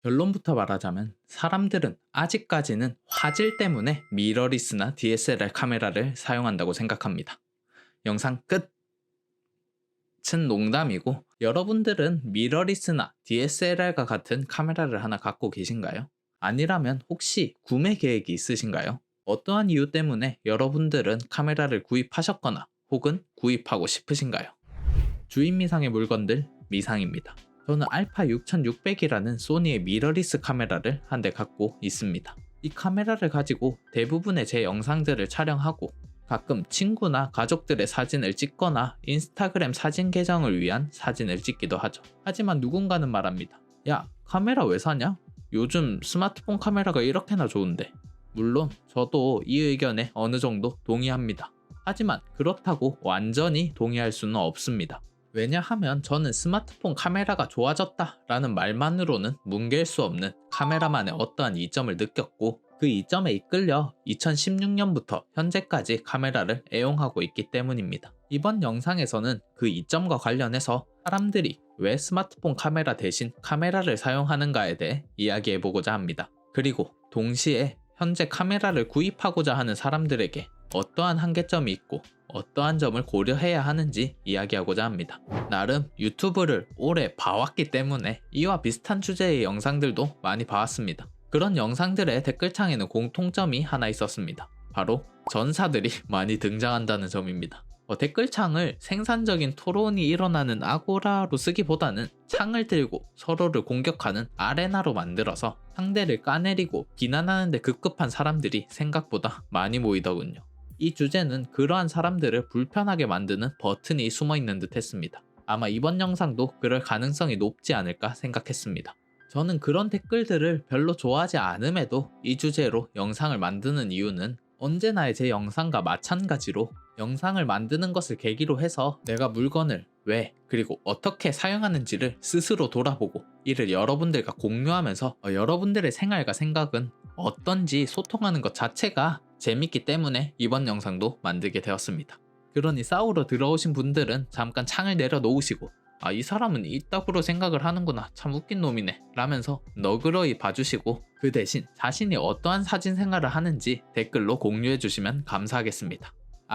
결론부터 말하자면 사람들은 아직까지는 화질 때문에 미러리스나 DSLR 카메라를 사용한다고 생각합니다. 영상 끝! 은 농담이고, 여러분들은 미러리스나 DSLR과 같은 카메라를 하나 갖고 계신가요? 아니라면 혹시 구매 계획이 있으신가요? 어떠한 이유 때문에 여러분들은 카메라를 구입하셨거나 혹은 구입하고 싶으신가요? 주인 미상의 물건들 미상입니다. 저는 알파 6600이라는 소니의 미러리스 카메라를 한 대 갖고 있습니다. 이 카메라를 가지고 대부분의 제 영상들을 촬영하고 가끔 친구나 가족들의 사진을 찍거나 인스타그램 사진 계정을 위한 사진을 찍기도 하죠. 하지만 누군가는 말합니다. 야, 카메라 왜 사냐? 요즘 스마트폰 카메라가 이렇게나 좋은데. 물론 저도 이 의견에 어느 정도 동의합니다. 하지만 그렇다고 완전히 동의할 수는 없습니다. 왜냐하면 저는 스마트폰 카메라가 좋아졌다 라는 말만으로는 뭉갤 수 없는 카메라만의 어떠한 이점을 느꼈고, 그 이점에 이끌려 2016년부터 현재까지 카메라를 애용하고 있기 때문입니다. 이번 영상에서는 그 이점과 관련해서 사람들이 왜 스마트폰 카메라 대신 카메라를 사용하는가에 대해 이야기해보고자 합니다. 그리고 동시에 현재 카메라를 구입하고자 하는 사람들에게 어떠한 한계점이 있고 어떠한 점을 고려해야 하는지 이야기하고자 합니다. 나름 유튜브를 오래 봐왔기 때문에 이와 비슷한 주제의 영상들도 많이 봐왔습니다. 그런 영상들의 댓글창에는 공통점이 하나 있었습니다. 바로 전사들이 많이 등장한다는 점입니다. 댓글창을 생산적인 토론이 일어나는 아고라로 쓰기보다는 창을 들고 서로를 공격하는 아레나로 만들어서 상대를 까내리고 비난하는 데 급급한 사람들이 생각보다 많이 모이더군요. 이 주제는 그러한 사람들을 불편하게 만드는 버튼이 숨어있는 듯 했습니다. 아마 이번 영상도 그럴 가능성이 높지 않을까 생각했습니다. 저는 그런 댓글들을 별로 좋아하지 않음에도 이 주제로 영상을 만드는 이유는 언제나의 제 영상과 마찬가지로 영상을 만드는 것을 계기로 해서 내가 물건을 왜 그리고 어떻게 사용하는지를 스스로 돌아보고 이를 여러분들과 공유하면서 여러분들의 생활과 생각은 어떤지 소통하는 것 자체가 재밌기 때문에 이번 영상도 만들게 되었습니다. 그러니 싸우러 들어오신 분들은 잠깐 창을 내려놓으시고 이 사람은 이따구로 생각을 하는구나, 참 웃긴 놈이네 라면서 너그러이 봐주시고, 그 대신 자신이 어떠한 사진 생활을 하는지 댓글로 공유해주시면 감사하겠습니다.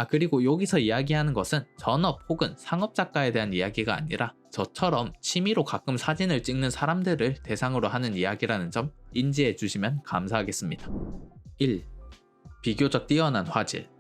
그리고 여기서 이야기하는 것은 전업 혹은 상업 작가에 대한 이야기가 아니라 저처럼 취미로 가끔 사진을 찍는 사람들을 대상으로 하는 이야기라는 점 인지해 주시면 감사하겠습니다. 1. 비교적 뛰어난 화질.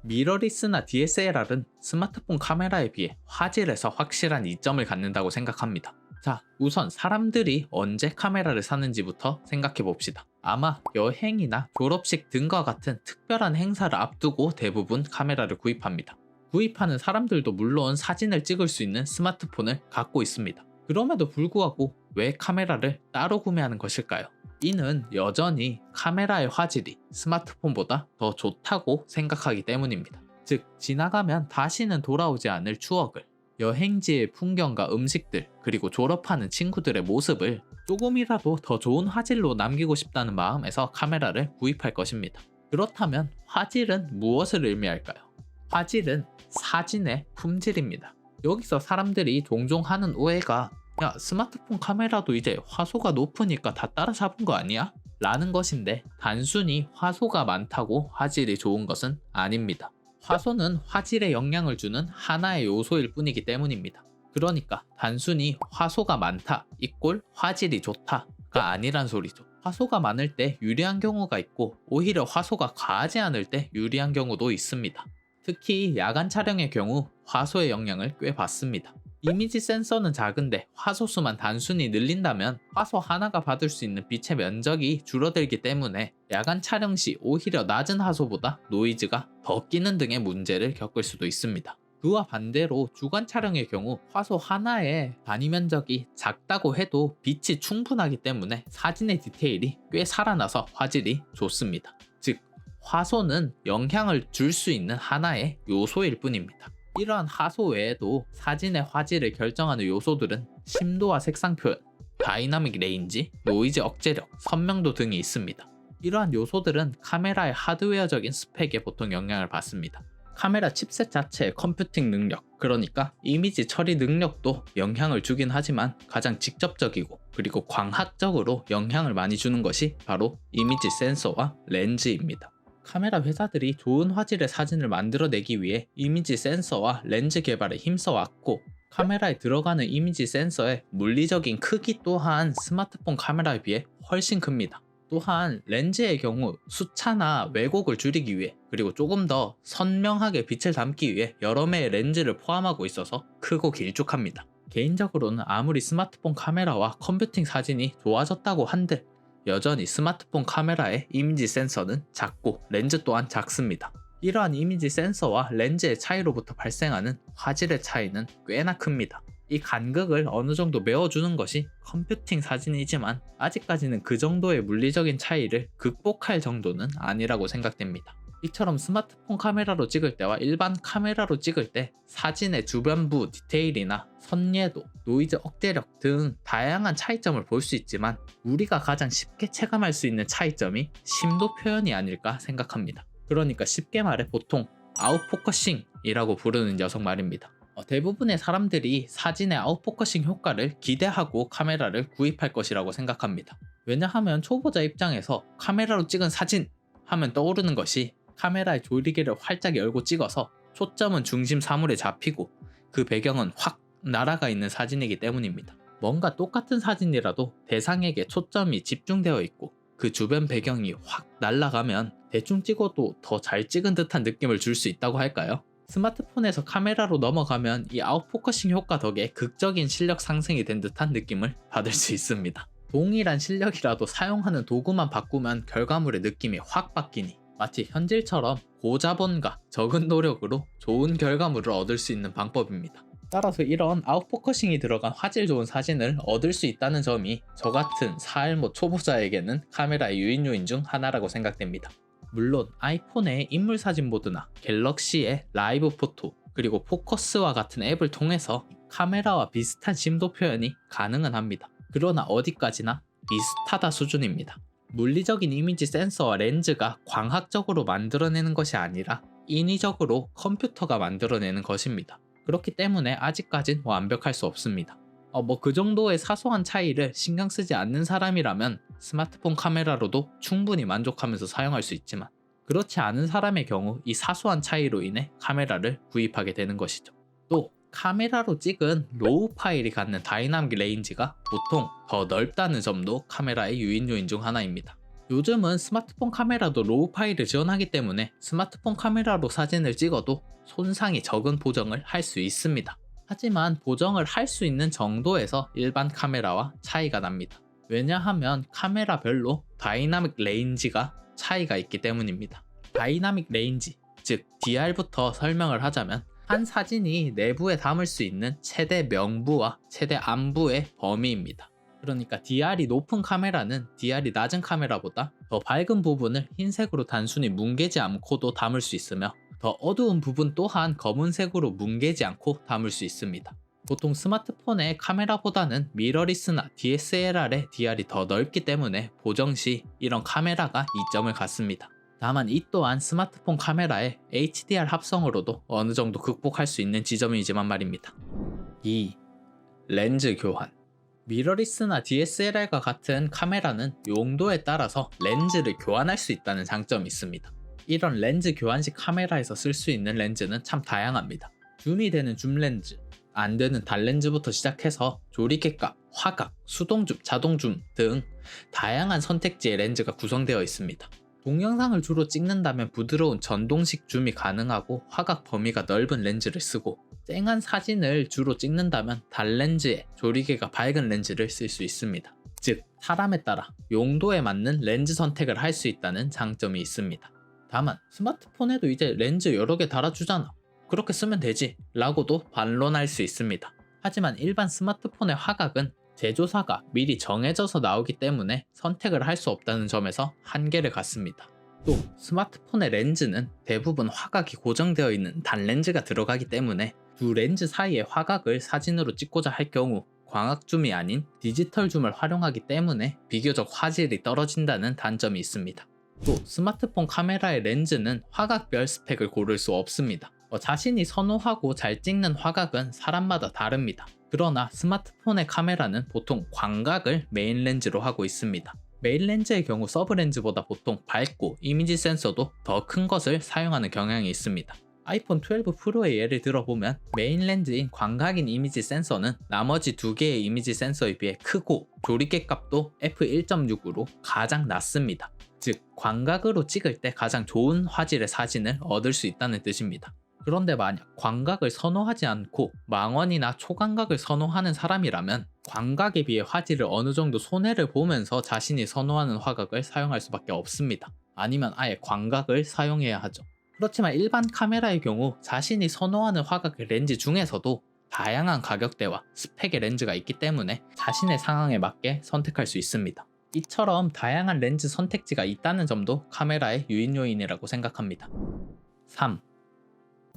미러리스나 DSLR은 스마트폰 카메라에 비해 화질에서 확실한 이점을 갖는다고 생각합니다. 자, 우선 사람들이 언제 카메라를 사는지부터 생각해 봅시다. 아마 여행이나 졸업식 등과 같은 특별한 행사를 앞두고 대부분 카메라를 구입합니다. 구입하는 사람들도 물론 사진을 찍을 수 있는 스마트폰을 갖고 있습니다. 그럼에도 불구하고 왜 카메라를 따로 구매하는 것일까요? 이는 여전히 카메라의 화질이 스마트폰보다 더 좋다고 생각하기 때문입니다. 즉, 지나가면 다시는 돌아오지 않을 추억을, 여행지의 풍경과 음식들, 그리고 졸업하는 친구들의 모습을 조금이라도 더 좋은 화질로 남기고 싶다는 마음에서 카메라를 구입할 것입니다. 그렇다면 화질은 무엇을 의미할까요? 화질은 사진의 품질입니다. 여기서 사람들이 종종 하는 오해가 야, 스마트폰 카메라도 이제 화소가 높으니까 다 따라잡은 거 아니야? 라는 것인데, 단순히 화소가 많다고 화질이 좋은 것은 아닙니다. 화소는 화질에 영향을 주는 하나의 요소일 뿐이기 때문입니다. 그러니까 단순히 화소가 많다 이꼴 화질이 좋다가 아니란 소리죠. 화소가 많을 때 유리한 경우가 있고 오히려 화소가 과하지 않을 때 유리한 경우도 있습니다. 특히 야간 촬영의 경우 화소의 영향을 꽤 받습니다. 이미지 센서는 작은데 화소수만 단순히 늘린다면 화소 하나가 받을 수 있는 빛의 면적이 줄어들기 때문에 야간 촬영 시 오히려 낮은 화소보다 노이즈가 더 끼는 등의 문제를 겪을 수도 있습니다. 그와 반대로 주간 촬영의 경우 화소 하나의 단위 면적이 작다고 해도 빛이 충분하기 때문에 사진의 디테일이 꽤 살아나서 화질이 좋습니다. 즉, 화소는 영향을 줄 수 있는 하나의 요소일 뿐입니다. 이러한 화소 외에도 사진의 화질을 결정하는 요소들은 심도와 색상 표현, 다이나믹 레인지, 노이즈 억제력, 선명도 등이 있습니다. 이러한 요소들은 카메라의 하드웨어적인 스펙에 보통 영향을 받습니다. 카메라 칩셋 자체의 컴퓨팅 능력, 그러니까 이미지 처리 능력도 영향을 주긴 하지만 가장 직접적이고 그리고 광학적으로 영향을 많이 주는 것이 바로 이미지 센서와 렌즈입니다. 카메라 회사들이 좋은 화질의 사진을 만들어내기 위해 이미지 센서와 렌즈 개발에 힘써왔고, 카메라에 들어가는 이미지 센서의 물리적인 크기 또한 스마트폰 카메라에 비해 훨씬 큽니다. 또한 렌즈의 경우 수차나 왜곡을 줄이기 위해, 그리고 조금 더 선명하게 빛을 담기 위해 여러 매의 렌즈를 포함하고 있어서 크고 길쭉합니다. 개인적으로는 아무리 스마트폰 카메라와 컴퓨팅 사진이 좋아졌다고 한들 여전히 스마트폰 카메라의 이미지 센서는 작고 렌즈 또한 작습니다. 이러한 이미지 센서와 렌즈의 차이로부터 발생하는 화질의 차이는 꽤나 큽니다. 이 간극을 어느 정도 메워주는 것이 컴퓨팅 사진이지만 아직까지는 그 정도의 물리적인 차이를 극복할 정도는 아니라고 생각됩니다. 이처럼 스마트폰 카메라로 찍을 때와 일반 카메라로 찍을 때 사진의 주변부 디테일이나 선예도, 노이즈 억제력 등 다양한 차이점을 볼 수 있지만 우리가 가장 쉽게 체감할 수 있는 차이점이 심도 표현이 아닐까 생각합니다. 그러니까 쉽게 말해 보통 아웃포커싱이라고 부르는 녀석 말입니다. 대부분의 사람들이 사진의 아웃포커싱 효과를 기대하고 카메라를 구입할 것이라고 생각합니다. 왜냐하면 초보자 입장에서 카메라로 찍은 사진 하면 떠오르는 것이 카메라의 조리개를 활짝 열고 찍어서 초점은 중심 사물에 잡히고 그 배경은 확 날아가 있는 사진이기 때문입니다. 뭔가 똑같은 사진이라도 대상에게 초점이 집중되어 있고 그 주변 배경이 확 날아가면 대충 찍어도 더 잘 찍은 듯한 느낌을 줄 수 있다고 할까요? 스마트폰에서 카메라로 넘어가면 이 아웃포커싱 효과 덕에 극적인 실력 상승이 된 듯한 느낌을 받을 수 있습니다. 동일한 실력이라도 사용하는 도구만 바꾸면 결과물의 느낌이 확 바뀌니 마치 현질처럼 고자본과 적은 노력으로 좋은 결과물을 얻을 수 있는 방법입니다. 따라서 이런 아웃포커싱이 들어간 화질 좋은 사진을 얻을 수 있다는 점이 저 같은 사일모 초보자에게는 카메라의 유인 요인 중 하나라고 생각됩니다. 물론 아이폰의 인물 사진 모드나 갤럭시의 라이브 포토, 그리고 포커스와 같은 앱을 통해서 카메라와 비슷한 심도 표현이 가능은 합니다. 그러나 어디까지나 비슷하다 수준입니다. 물리적인 이미지 센서와 렌즈가 광학적으로 만들어내는 것이 아니라 인위적으로 컴퓨터가 만들어내는 것입니다. 그렇기 때문에 아직까진 완벽할 수 없습니다. 그 정도의 사소한 차이를 신경 쓰지 않는 사람이라면 스마트폰 카메라로도 충분히 만족하면서 사용할 수 있지만, 그렇지 않은 사람의 경우 이 사소한 차이로 인해 카메라를 구입하게 되는 것이죠. 또 카메라로 찍은 로우 파일이 갖는 다이나믹 레인지가 보통 더 넓다는 점도 카메라의 유인 요인 중 하나입니다. 요즘은 스마트폰 카메라도 로우 파일을 지원하기 때문에 스마트폰 카메라로 사진을 찍어도 손상이 적은 보정을 할 수 있습니다. 하지만 보정을 할 수 있는 정도에서 일반 카메라와 차이가 납니다. 왜냐하면 카메라별로 다이나믹 레인지가 차이가 있기 때문입니다. 다이나믹 레인지, 즉 DR부터 설명을 하자면 한 사진이 내부에 담을 수 있는 최대 명부와 최대 안부의 범위입니다. 그러니까 DR이 높은 카메라는 DR이 낮은 카메라보다 더 밝은 부분을 흰색으로 단순히 뭉개지 않고도 담을 수 있으며, 더 어두운 부분 또한 검은색으로 뭉개지 않고 담을 수 있습니다. 보통 스마트폰의 카메라보다는 미러리스나 DSLR의 DR이 더 넓기 때문에 보정 시 이런 카메라가 이점을 갖습니다. 다만 이 또한 스마트폰 카메라의 HDR 합성으로도 어느 정도 극복할 수 있는 지점이지만 말입니다. 2. 렌즈 교환. 미러리스나 DSLR과 같은 카메라는 용도에 따라서 렌즈를 교환할 수 있다는 장점이 있습니다. 이런 렌즈 교환식 카메라에서 쓸 수 있는 렌즈는 참 다양합니다. 줌이 되는 줌렌즈, 안 되는 단렌즈부터 시작해서 조리개값, 화각, 수동줌, 자동줌 등 다양한 선택지의 렌즈가 구성되어 있습니다. 동영상을 주로 찍는다면 부드러운 전동식 줌이 가능하고 화각 범위가 넓은 렌즈를 쓰고, 쨍한 사진을 주로 찍는다면 단렌즈에 조리개가 밝은 렌즈를 쓸 수 있습니다. 즉, 사람에 따라 용도에 맞는 렌즈 선택을 할 수 있다는 장점이 있습니다. 다만 스마트폰에도 이제 렌즈 여러 개 달아주잖아, 그렇게 쓰면 되지 라고도 반론할 수 있습니다. 하지만 일반 스마트폰의 화각은 제조사가 미리 정해져서 나오기 때문에 선택을 할 수 없다는 점에서 한계를 갖습니다. 또 스마트폰의 렌즈는 대부분 화각이 고정되어 있는 단렌즈가 들어가기 때문에 두 렌즈 사이의 화각을 사진으로 찍고자 할 경우 광학줌이 아닌 디지털 줌을 활용하기 때문에 비교적 화질이 떨어진다는 단점이 있습니다. 또 스마트폰 카메라의 렌즈는 화각별 스펙을 고를 수 없습니다. 자신이 선호하고 잘 찍는 화각은 사람마다 다릅니다. 그러나 스마트폰의 카메라는 보통 광각을 메인 렌즈로 하고 있습니다. 메인 렌즈의 경우 서브 렌즈보다 보통 밝고 이미지 센서도 더 큰 것을 사용하는 경향이 있습니다. 아이폰 12 프로의 예를 들어보면 메인 렌즈인 광각인 이미지 센서는 나머지 두 개의 이미지 센서에 비해 크고 조리개 값도 f1.6으로 가장 낮습니다. 즉 광각으로 찍을 때 가장 좋은 화질의 사진을 얻을 수 있다는 뜻입니다. 그런데 만약 광각을 선호하지 않고 망원이나 초광각을 선호하는 사람이라면 광각에 비해 화질을 어느 정도 손해를 보면서 자신이 선호하는 화각을 사용할 수밖에 없습니다. 아니면 아예 광각을 사용해야 하죠. 그렇지만 일반 카메라의 경우 자신이 선호하는 화각의 렌즈 중에서도 다양한 가격대와 스펙의 렌즈가 있기 때문에 자신의 상황에 맞게 선택할 수 있습니다. 이처럼 다양한 렌즈 선택지가 있다는 점도 카메라의 유인 요인이라고 생각합니다. 3.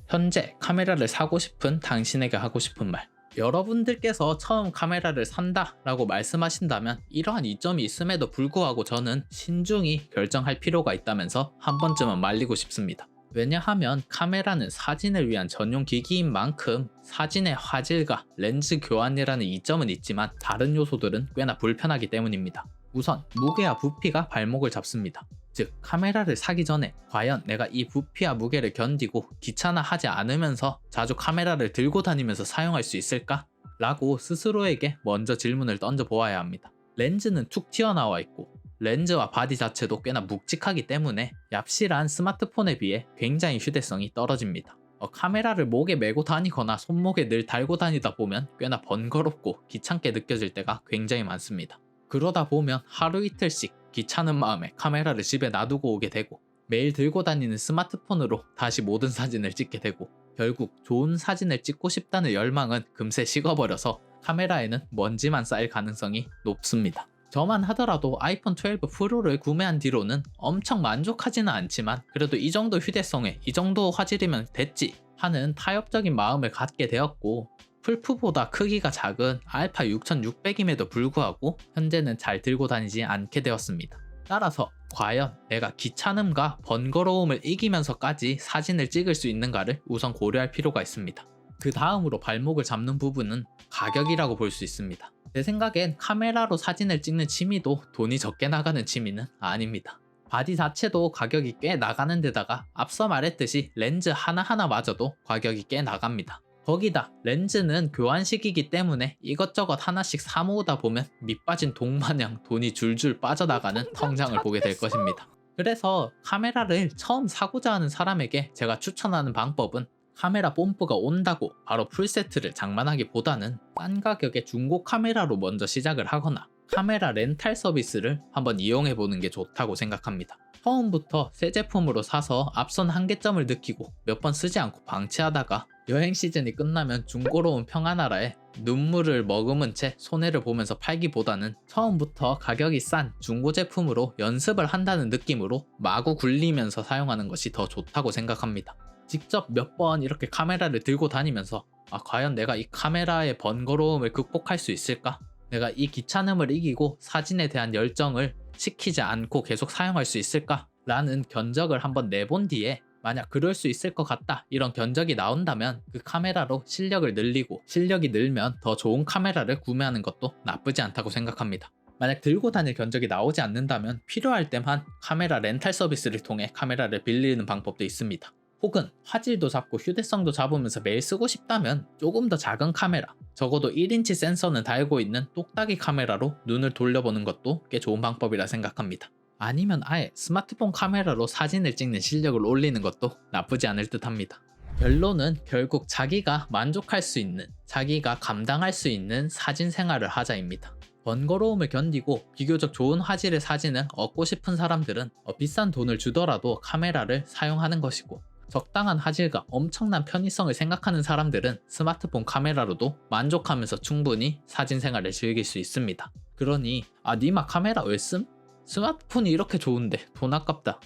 현재 카메라를 사고 싶은 당신에게 하고 싶은 말. 여러분들께서 처음 카메라를 산다 라고 말씀하신다면 이러한 이점이 있음에도 불구하고 저는 신중히 결정할 필요가 있다면서 한 번쯤은 말리고 싶습니다. 왜냐하면 카메라는 사진을 위한 전용 기기인 만큼 사진의 화질과 렌즈 교환이라는 이점은 있지만 다른 요소들은 꽤나 불편하기 때문입니다. 우선 무게와 부피가 발목을 잡습니다. 즉 카메라를 사기 전에 과연 내가 이 부피와 무게를 견디고 귀찮아하지 않으면서 자주 카메라를 들고 다니면서 사용할 수 있을까? 라고 스스로에게 먼저 질문을 던져보아야 합니다. 렌즈는 툭 튀어나와 있고 렌즈와 바디 자체도 꽤나 묵직하기 때문에 얍실한 스마트폰에 비해 굉장히 휴대성이 떨어집니다. 카메라를 목에 메고 다니거나 손목에 늘 달고 다니다 보면 꽤나 번거롭고 귀찮게 느껴질 때가 굉장히 많습니다. 그러다 보면 하루 이틀씩 귀찮은 마음에 카메라를 집에 놔두고 오게 되고 매일 들고 다니는 스마트폰으로 다시 모든 사진을 찍게 되고 결국 좋은 사진을 찍고 싶다는 열망은 금세 식어버려서 카메라에는 먼지만 쌓일 가능성이 높습니다. 저만 하더라도 아이폰 12 프로를 구매한 뒤로는 엄청 만족하지는 않지만 그래도 이 정도 휴대성에 이 정도 화질이면 됐지 하는 타협적인 마음을 갖게 되었고 풀프보다 크기가 작은 알파 6600임에도 불구하고 현재는 잘 들고 다니지 않게 되었습니다. 따라서 과연 내가 귀찮음과 번거로움을 이기면서까지 사진을 찍을 수 있는가를 우선 고려할 필요가 있습니다. 그 다음으로 발목을 잡는 부분은 가격이라고 볼 수 있습니다. 제 생각엔 카메라로 사진을 찍는 취미도 돈이 적게 나가는 취미는 아닙니다. 바디 자체도 가격이 꽤 나가는 데다가 앞서 말했듯이 렌즈 하나하나마저도 가격이 꽤 나갑니다. 거기다 렌즈는 교환식이기 때문에 이것저것 하나씩 사 모으다 보면 밑빠진 독마냥 돈이 줄줄 빠져나가는 통장을 보게 될 것입니다. 그래서 카메라를 처음 사고자 하는 사람에게 제가 추천하는 방법은 카메라 뽐뿌가 온다고 바로 풀세트를 장만하기보다는 싼 가격의 중고 카메라로 먼저 시작을 하거나 카메라 렌탈 서비스를 한번 이용해보는 게 좋다고 생각합니다. 처음부터 새 제품으로 사서 앞선 한계점을 느끼고 몇 번 쓰지 않고 방치하다가 여행 시즌이 끝나면 중고로 온 평하나라에 눈물을 머금은 채 손해를 보면서 팔기보다는 처음부터 가격이 싼 중고 제품으로 연습을 한다는 느낌으로 마구 굴리면서 사용하는 것이 더 좋다고 생각합니다. 직접 몇 번 이렇게 카메라를 들고 다니면서 과연 내가 이 카메라의 번거로움을 극복할 수 있을까? 내가 이 귀찮음을 이기고 사진에 대한 열정을 식히지 않고 계속 사용할 수 있을까? 라는 견적을 한번 내본 뒤에 만약 그럴 수 있을 것 같다 이런 견적이 나온다면 그 카메라로 실력을 늘리고 실력이 늘면 더 좋은 카메라를 구매하는 것도 나쁘지 않다고 생각합니다. 만약 들고 다닐 견적이 나오지 않는다면 필요할 때만 카메라 렌탈 서비스를 통해 카메라를 빌리는 방법도 있습니다. 혹은 화질도 잡고 휴대성도 잡으면서 매일 쓰고 싶다면 조금 더 작은 카메라, 적어도 1인치 센서는 달고 있는 똑딱이 카메라로 눈을 돌려보는 것도 꽤 좋은 방법이라 생각합니다. 아니면 아예 스마트폰 카메라로 사진을 찍는 실력을 올리는 것도 나쁘지 않을 듯 합니다. 결론은 결국 자기가 만족할 수 있는, 자기가 감당할 수 있는 사진 생활을 하자입니다. 번거로움을 견디고 비교적 좋은 화질의 사진을 얻고 싶은 사람들은 비싼 돈을 주더라도 카메라를 사용하는 것이고 적당한 화질과 엄청난 편의성을 생각하는 사람들은 스마트폰 카메라로도 만족하면서 충분히 사진 생활을 즐길 수 있습니다. 그러니 니마 카메라 왜 씀? 스마트폰이 이렇게 좋은데 돈 아깝다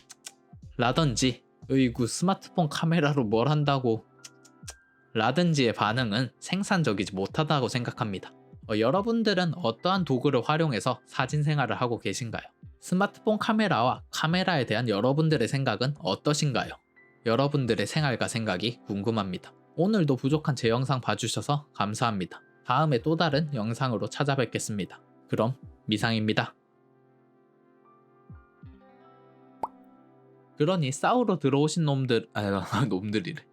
라든지 으이구 스마트폰 카메라로 뭘 한다고 라든지의 반응은 생산적이지 못하다고 생각합니다. 여러분들은 어떠한 도구를 활용해서 사진 생활을 하고 계신가요? 스마트폰 카메라와 카메라에 대한 여러분들의 생각은 어떠신가요? 여러분들의 생활과 생각이 궁금합니다. 오늘도 부족한 제 영상 봐주셔서 감사합니다. 다음에 또 다른 영상으로 찾아뵙겠습니다. 그럼 미상입니다. 그러니 싸우러 들어오신 놈들이래.